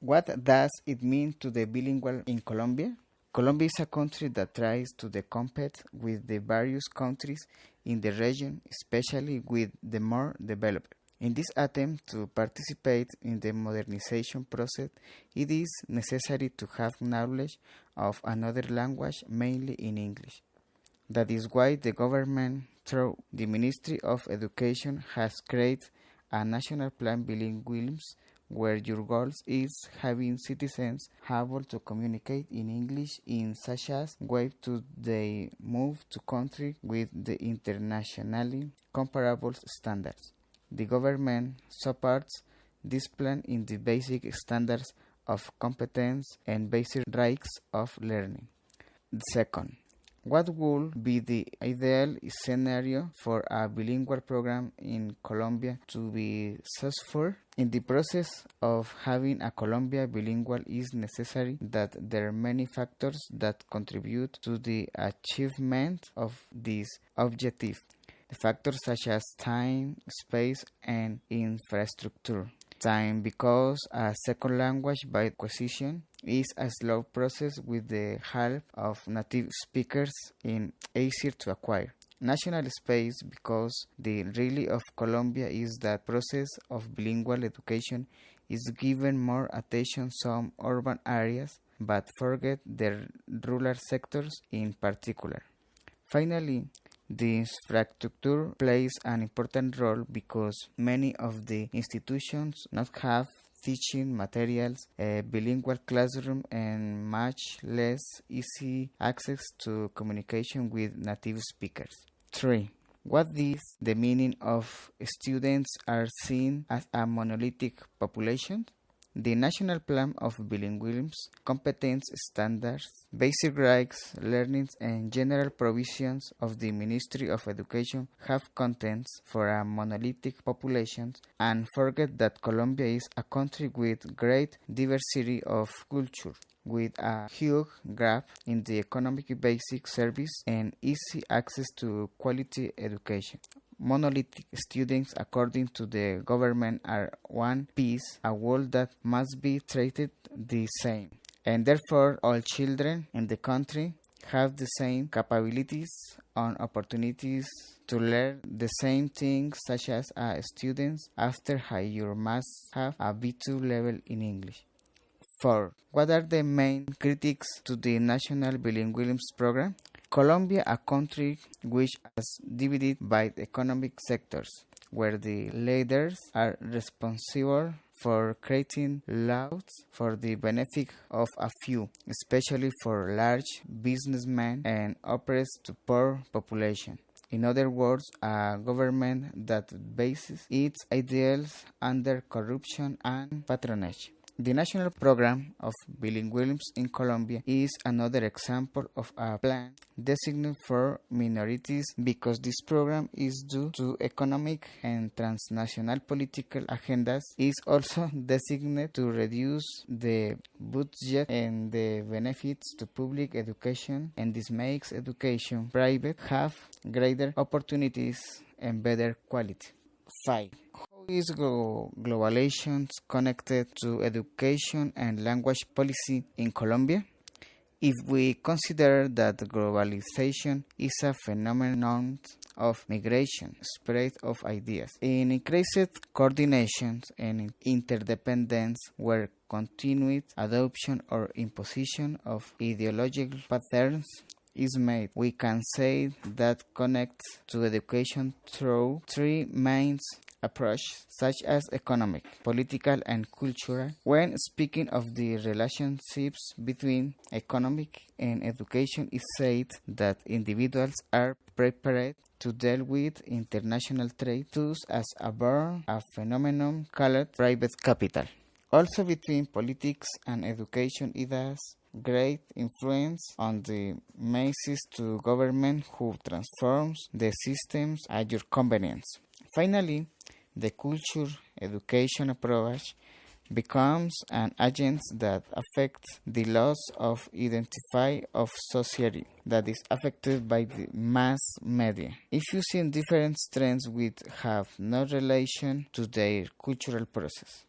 What does it mean to the bilingual in Colombia? Colombia is a country that tries to compete with the various countries in the region, especially with the more developed. In this attempt to participate in the modernization process, it is necessary to have knowledge of another language, mainly in English. That is why the government, through the Ministry of Education, has created a national plan bilingualism where your goal is having citizens able to communicate in English in such a way to they move to country with the internationally comparable standards. The government supports this plan in the basic standards of competence and basic rights of learning. Second, what would be the ideal scenario for a bilingual program in Colombia to be successful? In the process of having a Colombia bilingual, it is necessary that there are many factors that contribute to the achievement of this objective. Factors such as time, space, and infrastructure. Time, because a second language by acquisition is a slow process with the help of native speakers and easier to acquire. National space, because the reality of Colombia is that process of bilingual education is given more attention some urban areas, but forget the rural sectors in particular. Finally, the infrastructure plays an important role because many of the institutions not have teaching materials, a bilingual classroom, and much less easy access to communication with native speakers. 3. What is the meaning of students are seen as a monolithic population? The National Plan of Bilingualism, competence standards, basic rights, learnings, and general provisions of the Ministry of Education have contents for a monolithic population and forget that Colombia is a country with great diversity of culture, with a huge gap in the economic basic service and easy access to quality education. Monolithic students, according to the government, are one piece, a whole that must be treated the same. And therefore, all children in the country have the same capabilities and opportunities to learn the same things, such as students after high year must have a B2 level in English. 4. What are the main critics to the National Bilingualism Program? Colombia, a country which is divided by economic sectors, where the leaders are responsible for creating laws for the benefit of a few, especially for large businessmen and oppressed to poor population. In other words, a government that bases its ideals under corruption and patronage. The National Program of Bilingualism in Colombia is another example of a plan designated for minorities because this program is due to economic and transnational political agendas. It is also designated to reduce the budget and the benefits to public education, and this makes education private have greater opportunities and better quality. 5. How is globalization connected to education and language policy in Colombia? If we consider that globalization is a phenomenon of migration, spread of ideas, and increased coordination and interdependence where continued adoption or imposition of ideological patterns is made, we can say that connects to education through three main approaches, such as economic, political, and cultural. When speaking of the relationships between economic and education, it is said that individuals are prepared to deal with international trade, thus as a phenomenon called private capital. Also between politics and education, it has great influence on the masses to government who transforms the systems at your convenience. Finally, the culture education approach becomes an agent that affects the loss of identity of society that is affected by the mass media. If you see different trends which have no relation to their cultural process.